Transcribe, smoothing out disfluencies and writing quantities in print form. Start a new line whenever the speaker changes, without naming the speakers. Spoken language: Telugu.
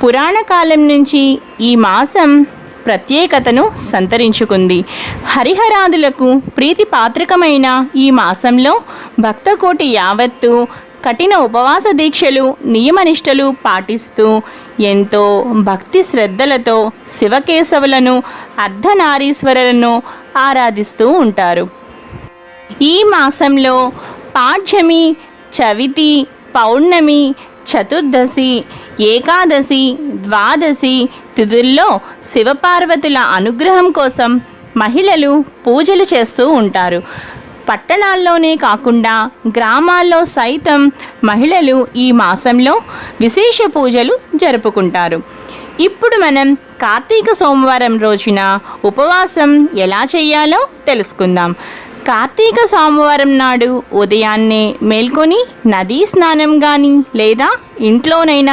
పురాణ కాలం నుంచి ఈ మాసం ప్రత్యేకతను సంతరించుకుంది. హరిహరాదులకు ప్రీతిపాత్రకమైన ఈ మాసంలో భక్తకోటి యావత్తు కఠిన ఉపవాస దీక్షలు నియమనిష్టలు పాటిస్తూ ఎంతో భక్తి శ్రద్ధలతో శివకేశవులను అర్ధనారీశ్వరులను ఆరాధిస్తూ ఉంటారు. ఈ మాసంలో పాడ్యమి, చవితి, పౌర్ణమి, చతుర్దశి, ఏకాదశి, ద్వాదశి తిథుల్లో శివపార్వతుల అనుగ్రహం కోసం మహిళలు పూజలు చేస్తూ ఉంటారు. పట్టణాల్లోనే కాకుండా గ్రామాల్లో సైతం మహిళలు ఈ మాసంలో విశేష పూజలు జరుపుకుంటారు. ఇప్పుడు మనం కార్తీక సోమవారం రోజున ఉపవాసం ఎలా చేయాలో తెలుసుకుందాం. కార్తీక సోమవారం నాడు ఉదయాన్నే మేల్కొని నదీ స్నానం కానీ లేదా ఇంట్లోనైనా